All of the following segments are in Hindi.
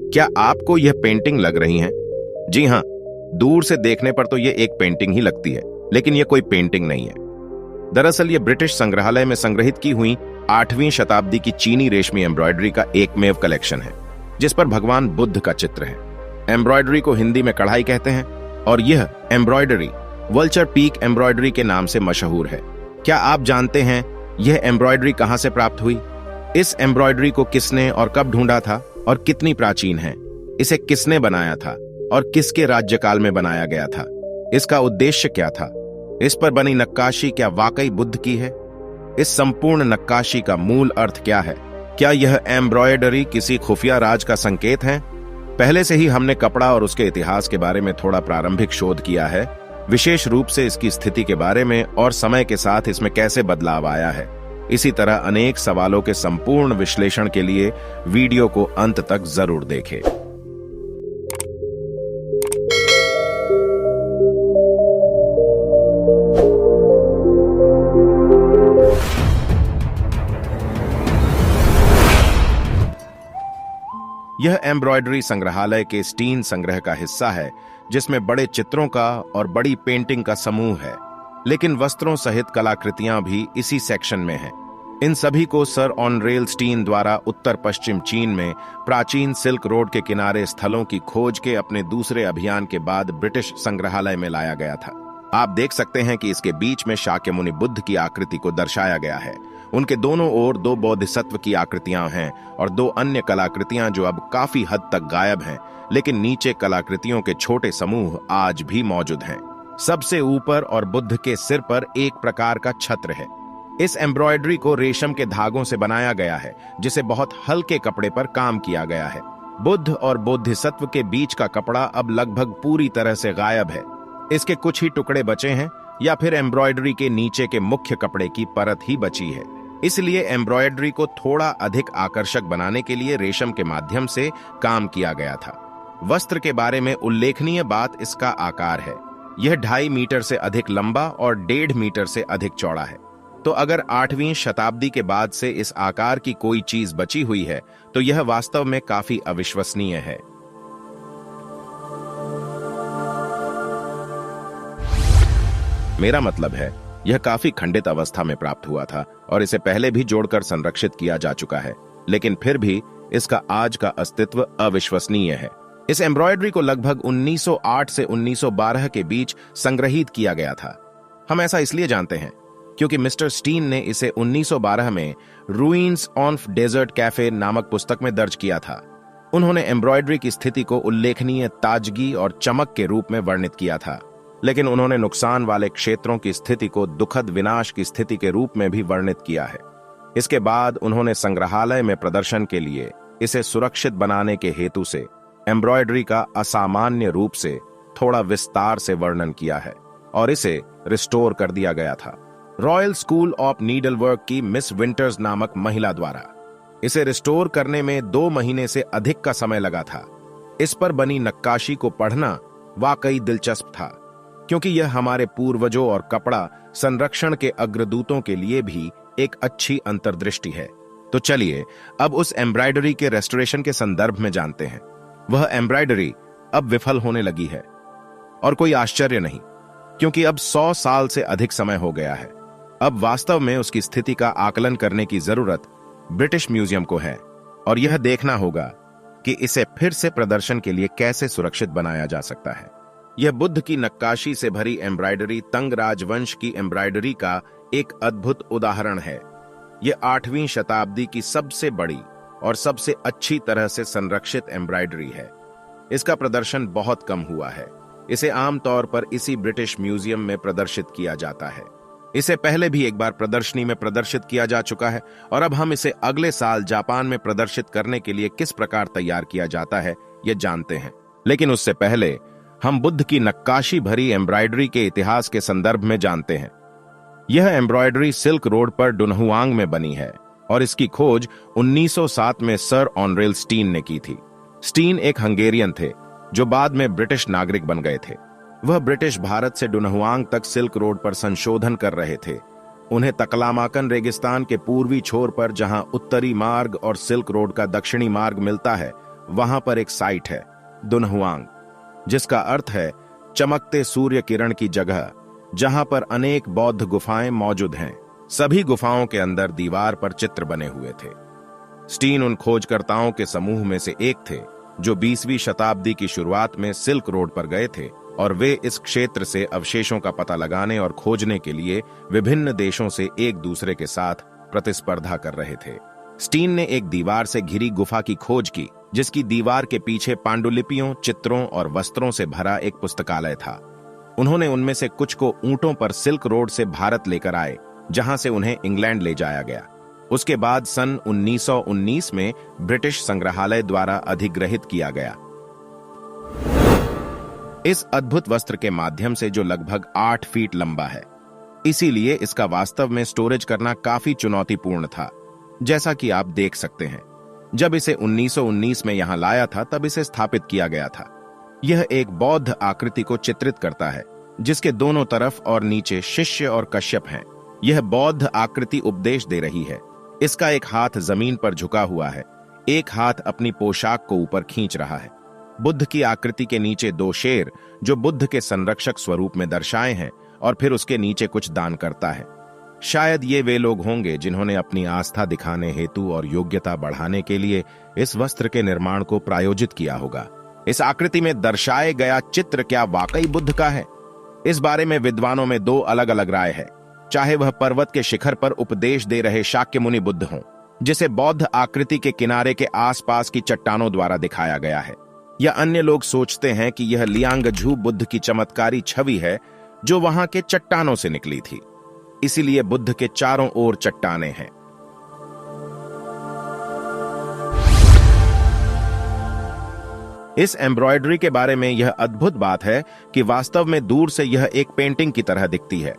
क्या आपको यह पेंटिंग लग रही है? जी हाँ, दूर से देखने पर तो यह एक पेंटिंग ही लगती है, लेकिन यह कोई पेंटिंग नहीं है। दरअसल यह ब्रिटिश संग्रहालय में संग्रहित की हुई 8वीं शताब्दी की चीनी रेशमी एम्ब्रॉयडरी का एकमेव कलेक्शन है, जिस पर भगवान बुद्ध का चित्र है। एम्ब्रॉयडरी को हिंदी में कढ़ाई कहते हैं और यह एम्ब्रॉयडरी वल्चर पीक एम्ब्रॉयडरी के नाम से मशहूर है। क्या आप जानते हैं यह एम्ब्रॉयडरी कहां से प्राप्त हुई? इस एम्ब्रॉयडरी को किसने और कब ढूंढा था और कितनी प्राचीन है? इसे किसने बनाया था और किसके राज्यकाल में बनाया गया था? इसका उद्देश्य क्या था? इस पर बनी नक्काशी क्या वाकई बुद्ध की है? इस संपूर्ण नक्काशी का मूल अर्थ क्या है? क्या यह एम्ब्रॉयडरी किसी खुफिया राज का संकेत है? पहले से ही हमने कपड़ा और उसके इतिहास के बारे में थोड़ा प्रारंभिक शोध किया है, विशेष रूप से इसकी स्थिति के बारे में और समय के साथ इसमें कैसे बदलाव आया है। इसी तरह अनेक सवालों के संपूर्ण विश्लेषण के लिए वीडियो को अंत तक जरूर देखें। यह एम्ब्रॉयडरी संग्रहालय के स्टीन संग्रह का हिस्सा है, जिसमें बड़े चित्रों का और बड़ी पेंटिंग का समूह है, लेकिन वस्त्रों सहित कलाकृतियां भी इसी सेक्शन में हैं। इन सभी को सर ऑनरेल स्टीन द्वारा उत्तर पश्चिम चीन में प्राचीन सिल्क रोड के किनारे स्थलों की खोज के अपने दूसरे अभियान के बाद ब्रिटिश संग्रहालय में लाया गया था। आप देख सकते हैं कि इसके बीच में शाक्यमुनि बुद्ध की आकृति को दर्शाया गया है। उनके दोनों ओर 2 बोधिसत्व की आकृतियां हैं और 2 अन्य कलाकृतियां जो अब काफी हद तक गायब हैं, लेकिन नीचे कलाकृतियों के छोटे समूह आज भी मौजूद हैं। सबसे ऊपर और बुद्ध के सिर पर एक प्रकार का छत्र है। इस एम्ब्रॉयडरी को रेशम के धागों से बनाया गया है, जिसे बहुत हल्के कपड़े पर काम किया गया है। बुद्ध और बोधिसत्व के बीच का कपड़ा अब लगभग पूरी तरह से गायब है। इसके कुछ ही टुकड़े बचे हैं या फिर एम्ब्रॉयडरी के नीचे के मुख्य कपड़े की परत ही बची है। इसलिए एम्ब्रॉयडरी को थोड़ा अधिक आकर्षक बनाने के लिए रेशम के माध्यम से काम किया गया था। वस्त्र के बारे में उल्लेखनीय बात इसका आकार है। यह 2.5 मीटर से अधिक लंबा और 1.5 मीटर से अधिक चौड़ा है। तो अगर 8वीं शताब्दी के बाद से इस आकार की कोई चीज बची हुई है, तो यह वास्तव में काफी अविश्वसनीय है। मेरा मतलब है, यह काफी खंडित अवस्था में प्राप्त हुआ था और इसे पहले भी जोड़कर संरक्षित किया जा चुका है, लेकिन फिर भी इसका आज का अस्तित्व अविश्वसनीय है। इस एम्ब्रॉयडरी को लगभग 1908 से 1912 के बीच संग्रहित किया गया था। हम ऐसा इसलिए जानते हैं क्योंकि मिस्टर स्टीन ने इसे 1912 में रूइंस ऑफ डेजर्ट कैफे नामक पुस्तक में दर्ज किया था। उन्होंने एम्ब्रॉयडरी की स्थिति को उल्लेखनीय ताजगी और चमक के रूप में वर्णित किया था, लेकिन उन्होंने नुकसान वाले क्षेत्रों की स्थिति को दुखद विनाश की स्थिति के रूप में भी वर्णित किया है। इसके बाद उन्होंने संग्रहालय में प्रदर्शन के लिए इसे सुरक्षित बनाने के हेतु से एम्ब्रॉयडरी का असामान्य रूप से थोड़ा विस्तार से वर्णन किया है और इसे रिस्टोर कर दिया गया था रॉयल स्कूल ऑफ नीडलवर्क की मिस विंटर्स नामक महिला द्वारा। इसे रिस्टोर करने में 2 महीने से अधिक का समय लगा था। इस पर बनी नक्काशी को पढ़ना वाकई दिलचस्प था, क्योंकि यह हमारे पूर्वजों और कपड़ा संरक्षण के अग्रदूतों के लिए भी एक अच्छी अंतर्दृष्टि है। तो चलिए अब उस एम्ब्रॉयडरी के रेस्टोरेशन के संदर्भ में जानते हैं। वह एम्ब्रॉयडरी अब विफल होने लगी है, और कोई आश्चर्य नहीं, क्योंकि अब 100 साल से अधिक समय हो गया है। अब वास्तव में उसकी स्थिति का आकलन करने की जरूरत ब्रिटिश म्यूजियम को है और यह देखना होगा कि इसे फिर से प्रदर्शन के लिए कैसे सुरक्षित बनाया जा सकता है। यह बुद्ध की नक्काशी से भरी एम्ब्रॉयडरी तंग राजवंश की एम्ब्रॉयडरी का एक अद्भुत उदाहरण है। यह 8वीं शताब्दी की सबसे बड़ी और सबसे अच्छी तरह से संरक्षित एम्ब्रॉयडरी है। इसका प्रदर्शन बहुत कम हुआ है। इसे आमतौर पर इसी ब्रिटिश म्यूजियम में प्रदर्शित किया जाता है। इसे पहले भी एक बार प्रदर्शनी में प्रदर्शित किया जा चुका है और अब हम इसे अगले साल जापान में प्रदर्शित करने के लिए किस प्रकार तैयार किया जाता है यह जानते हैं। लेकिन उससे पहले हम बुद्ध की नक्काशी भरी एम्ब्रॉयडरी के इतिहास के संदर्भ में जानते हैं। यह एम्ब्रॉयडरी सिल्क रोड पर डुनहुआंग में बनी है और इसकी खोज 1907 में सर ऑनरेल स्टीन ने की थी। स्टीन एक हंगेरियन थे जो बाद में ब्रिटिश नागरिक बन गए थे। वह ब्रिटिश भारत से डुनहुआंग तक सिल्क रोड पर संशोधन कर रहे थे। उन्हें तकलामाकन रेगिस्तान के पूर्वी छोर पर, जहां उत्तरी मार्ग और सिल्क रोड का दक्षिणी मार्ग मिलता है, वहां पर एक साइट है, दुनहुआंग, जिसका अर्थ है चमकते सूर्य किरण की जगह, जहां पर अनेक बौद्ध गुफाएं मौजूद हैं। सभी गुफाओं के अंदर दीवार पर चित्र बने हुए थे। स्टीन उन खोजकर्ताओं के समूह में से एक थे जो 20वीं शताब्दी की शुरुआत में सिल्क रोड पर गए थे, और वे इस क्षेत्र से अवशेषों का पता लगाने और खोजने के लिए विभिन्न देशों से एक दूसरे के साथ प्रतिस्पर्धा कर रहे थे। स्टीन ने एक दीवार से घिरी गुफा की खोज की, जिसकी दीवार के पीछे पांडुलिपियों, चित्रों और वस्त्रों से भरा एक पुस्तकालय था। उन्होंने उनमें से कुछ को ऊंटों पर सिल्क रोड से भारत लेकर आए, जहां से उन्हें इंग्लैंड ले जाया गया। उसके बाद सन 1919 में ब्रिटिश संग्रहालय द्वारा अधिग्रहित किया गया। इस अद्भुत वस्त्र के माध्यम से, जो लगभग 8 फीट लंबा है, इसीलिए इसका वास्तव में स्टोरेज करना काफी चुनौतीपूर्ण था, जैसा कि आप देख सकते हैं। जब इसे 1919 में यहां लाया था, तब इसे स्थापित किया गया था। यह एक बौद्ध आकृति को चित्रित करता है, जिसके दोनों तरफ और नीचे शिष्य और कश्यप हैं। यह बौद्ध आकृति उपदेश दे रही है। इसका एक हाथ जमीन पर झुका हुआ है, एक हाथ अपनी पोशाक को ऊपर खींच रहा है। बुद्ध की आकृति के नीचे 2 शेर, जो बुद्ध के संरक्षक स्वरूप में दर्शाए हैं, और फिर उसके नीचे कुछ दान करता है। शायद ये वे लोग होंगे जिन्होंने अपनी आस्था दिखाने हेतु और योग्यता बढ़ाने के लिए इस वस्त्र के निर्माण को प्रायोजित किया होगा। इस आकृति में दर्शाए गया चित्र क्या वाकई बुद्ध का है? इस बारे में विद्वानों में 2 अलग अलग राय है। चाहे वह पर्वत के शिखर पर उपदेश दे रहे शाक्य मुनि बुद्ध हों, जिसे बौद्ध आकृति के किनारे के आसपास की चट्टानों द्वारा दिखाया गया है, या अन्य लोग सोचते हैं कि यह लियांगझू बुद्ध की चमत्कारी छवि है जो वहां के चट्टानों से निकली थी। इसीलिए बुद्ध के चारों ओर चट्टानें हैं। इस एम्ब्रॉयडरी के बारे में यह अद्भुत बात है कि वास्तव में दूर से यह एक पेंटिंग की तरह दिखती है,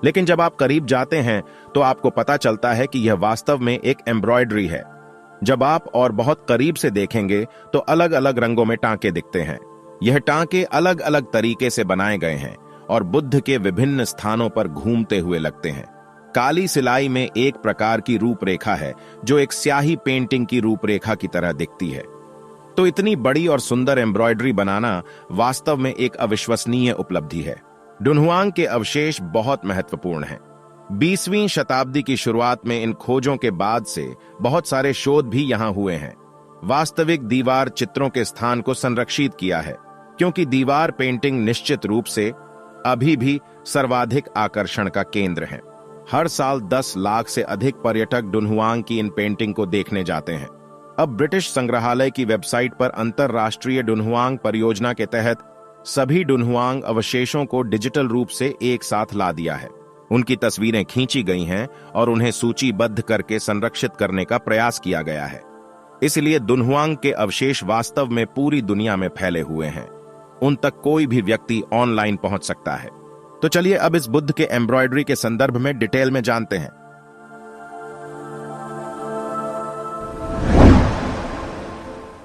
लेकिन जब आप करीब जाते हैं तो आपको पता चलता है कि यह वास्तव में एक एम्ब्रॉयडरी है। जब आप और बहुत करीब से देखेंगे तो अलग अलग रंगों में टांके दिखते हैं। यह टांके अलग अलग तरीके से बनाए गए हैं और बुद्ध के विभिन्न स्थानों पर घूमते हुए लगते हैं। काली सिलाई में एक प्रकार की रूपरेखा है जो एक स्याही पेंटिंग की रूपरेखा की तरह दिखती है। तो इतनी बड़ी और सुंदर एम्ब्रॉयडरी बनाना वास्तव में एक अविश्वसनीय उपलब्धि है। डुनहुआंग के अवशेष बहुत महत्वपूर्ण हैं। 20वीं शताब्दी की शुरुआत में इन खोजों के बाद से बहुत सारे शोध भी यहां हुए हैं। वास्तविक दीवार चित्रों के स्थान को संरक्षित किया है, क्योंकि दीवार पेंटिंग निश्चित रूप से अभी भी सर्वाधिक आकर्षण का केंद्र है। हर साल 10 लाख से अधिक पर्यटक डुनहुआंग की इन पेंटिंग को देखने जाते हैं। अब ब्रिटिश संग्रहालय की वेबसाइट पर अंतरराष्ट्रीय डुनहुआंग परियोजना के तहत सभी डुनहुआंग अवशेषों को डिजिटल रूप से एक साथ ला दिया है। उनकी तस्वीरें खींची गई हैं और उन्हें सूचीबद्ध करके संरक्षित करने का प्रयास किया गया है। इसलिए डुनहुआंग के अवशेष वास्तव में पूरी दुनिया में फैले हुए हैं। उन तक कोई भी व्यक्ति ऑनलाइन पहुंच सकता है। तो चलिए अब इस बुद्ध के एम्ब्रॉयडरी के संदर्भ में डिटेल में जानते हैं।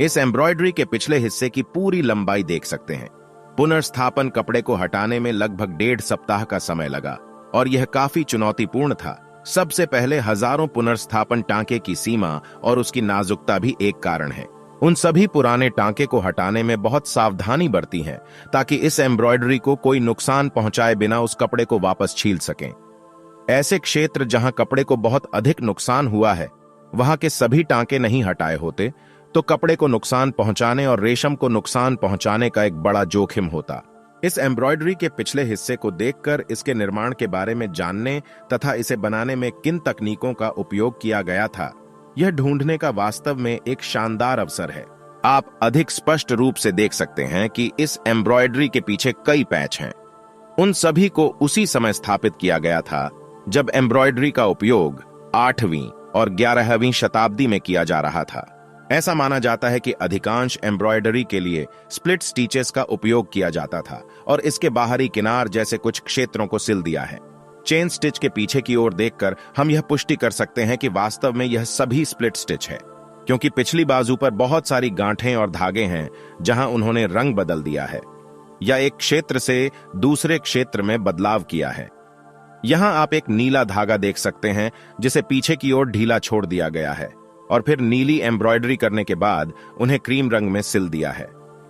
इस एम्ब्रॉयडरी के पिछले हिस्से की पूरी लंबाई देख सकते हैं। पुनर्स्थापन कपड़े को हटाने में लगभग 1.5 सप्ताह का समय लगा और यह काफी चुनौतीपूर्ण था। सबसे पहले हजारों पुनर्स्थापन टांके की सीमा और उसकी नाजुकता भी एक कारण है। उन सभी पुराने टांके को हटाने में बहुत सावधानी बरती है ताकि इस एम्ब्रॉयडरी को कोई नुकसान पहुंचाए बिना उस कपड़े को वापस छील सकें। ऐसे क्षेत्र जहां कपड़े को बहुत अधिक नुकसान हुआ है, वहां के सभी टांके नहीं हटाए होते तो कपड़े को नुकसान पहुंचाने और रेशम को नुकसान पहुंचाने का एक बड़ा जोखिम होता। इस एम्ब्रॉयडरी के पिछले हिस्से को देखकर इसके निर्माण के बारे में जानने तथा इसे बनाने में किन तकनीकों का उपयोग किया गया था, यह ढूंढने का वास्तव में एक शानदार अवसर है। आप अधिक स्पष्ट रूप से देख सकते हैं कि इस एम्ब्रॉयडरी के पीछे कई पैच हैं। उन सभी को उसी समय स्थापित किया गया था जब एम्ब्रॉयडरी का उपयोग 8वीं और 11वीं शताब्दी में किया जा रहा था। ऐसा माना जाता है कि अधिकांश एम्ब्रॉयडरी के लिए स्प्लिट स्टिचेस का उपयोग किया जाता था और इसके बाहरी किनार जैसे कुछ क्षेत्रों को सिल दिया है। चेन स्टिच के पीछे की ओर देखकर हम यह पुष्टि कर सकते हैं कि वास्तव में यह सभी स्प्लिट स्टिच है, क्योंकि पिछली बाजू पर बहुत सारी गांठें और धागे हैं जहां उन्होंने रंग बदल दिया है या एक क्षेत्र से दूसरे क्षेत्र में बदलाव किया है। यहां आप एक नीला धागा देख सकते हैं जिसे पीछे की ओर ढीला छोड़ दिया गया है। और फिर नीली एम्ब्रॉयडरी करने के बाद उन्हें क्रीम रंग में सिल दिया है।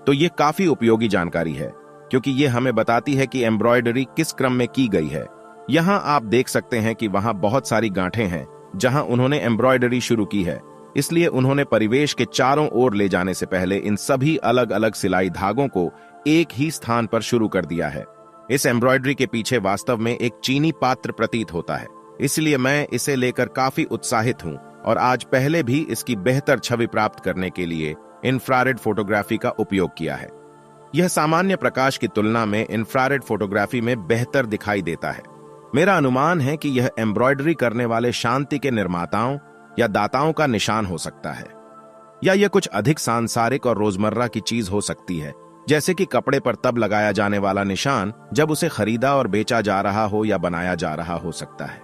तो ये काफी उपयोगी जानकारी है, क्योंकि ये हमें बताती है कि एम्ब्रॉयडरी किस क्रम में की गई है। यहाँ आप देख सकते हैं कि वहां बहुत सारी गांठें हैं जहां उन्होंने एम्ब्रॉयडरी शुरू की है, इसलिए उन्होंने परिवेश के चारों ओर ले जाने से पहले इन सभी अलग अलग सिलाई धागों को एक ही स्थान पर शुरू कर दिया है। इस एम्ब्रॉयडरी के पीछे वास्तव में एक चीनी पात्र प्रतीत होता है, इसलिए मैं इसे लेकर काफी उत्साहित हूं और आज पहले भी इसकी बेहतर छवि प्राप्त करने के लिए इंफ्रारेड फोटोग्राफी का उपयोग किया है। यह सामान्य प्रकाश की तुलना में इंफ्रारेड फोटोग्राफी में बेहतर दिखाई देता है। मेरा अनुमान है कि यह एम्ब्रॉयडरी करने वाले शांति के निर्माताओं या दाताओं का निशान हो सकता है, या यह कुछ अधिक सांसारिक और रोजमर्रा की चीज हो सकती है, जैसे कि कपड़े पर तब लगाया जाने वाला निशान जब उसे खरीदा और बेचा जा रहा हो या बनाया जा रहा हो सकता है।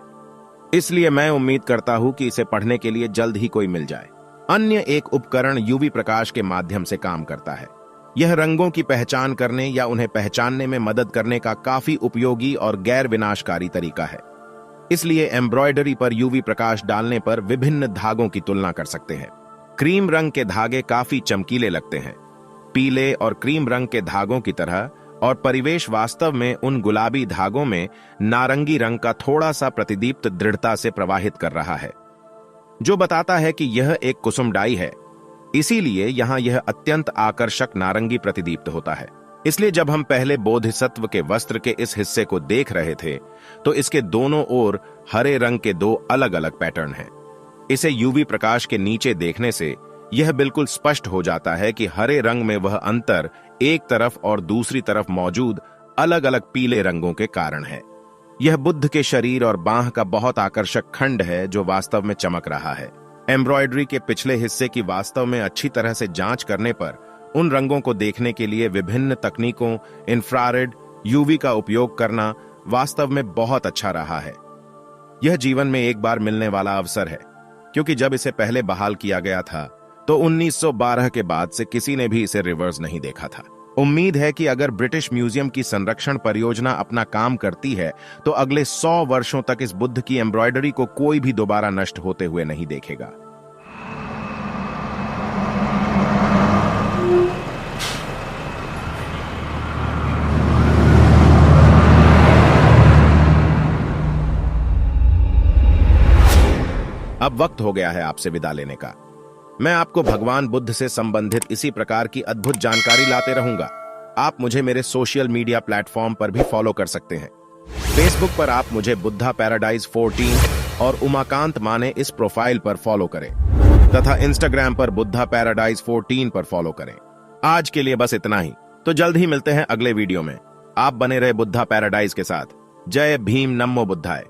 इसलिए मैं उम्मीद करता हूं कि इसे पढ़ने के लिए जल्द ही कोई मिल जाए। अन्य एक उपकरण यूवी प्रकाश के माध्यम से काम करता है। यह रंगों की पहचान करने या उन्हें पहचानने में मदद करने का काफी उपयोगी और गैर विनाशकारी तरीका है। इसलिए एम्ब्रॉयडरी पर यूवी प्रकाश डालने पर विभिन्न धागों की तुलना कर सकते हैं। क्रीम रंग के धागे काफी चमकीले लगते हैं, पीले और क्रीम रंग के धागों की तरह, और परिवेश वास्तव में उन गुलाबी धागों में नारंगी रंग का थोड़ा सा प्रतिदीप्त दृढ़ता से प्रवाहित कर रहा है, जो बताता है कि यह एक कुसुम डाई है। इसीलिए यहां यह अत्यंत आकर्षक नारंगी प्रतिदीप्त होता है। इसलिए जब हम पहले बोधिसत्व के वस्त्र के इस हिस्से को देख रहे थे, तो इसके दोनों ओर हरे रंग के दो अलग अलग पैटर्न हैं। इसे यूवी प्रकाश के नीचे देखने से यह बिल्कुल स्पष्ट हो जाता है कि हरे रंग में वह अंतर एक तरफ और दूसरी तरफ मौजूद अलग अलग पीले रंगों के कारण है। यह बुद्ध के शरीर और बांह का बहुत आकर्षक खंड है जो वास्तव में चमक रहा है। एम्ब्रॉयडरी के पिछले हिस्से की वास्तव में अच्छी तरह से जांच करने पर उन रंगों को देखने के लिए विभिन्न तकनीकों, इंफ्रारेड, यूवी का उपयोग करना वास्तव में बहुत अच्छा रहा है। यह जीवन में एक बार मिलने वाला अवसर है, क्योंकि जब इसे पहले बहाल किया गया था तो 1912 के बाद से किसी ने भी इसे रिवर्स नहीं देखा था। उम्मीद है कि अगर ब्रिटिश म्यूजियम की संरक्षण परियोजना अपना काम करती है तो अगले 100 वर्षों तक इस बुद्ध की एम्ब्रॉयडरी को कोई भी दोबारा नष्ट होते हुए नहीं देखेगा। अब वक्त हो गया है आपसे विदा लेने का। मैं आपको भगवान बुद्ध से संबंधित इसी प्रकार की अद्भुत जानकारी लाते रहूंगा। आप मुझे मेरे सोशल मीडिया प्लेटफॉर्म पर भी फॉलो कर सकते हैं। फेसबुक पर आप मुझे बुद्धा पैराडाइज 14 और उमाकांत माने इस प्रोफाइल पर फॉलो करें, तथा इंस्टाग्राम पर बुद्धा पैराडाइज 14 पर फॉलो करें। आज के लिए बस इतना ही, तो जल्द ही मिलते हैं अगले वीडियो में। आप बने रहे बुद्धा पैराडाइज के साथ। जय भीम, नमो बुद्धाय।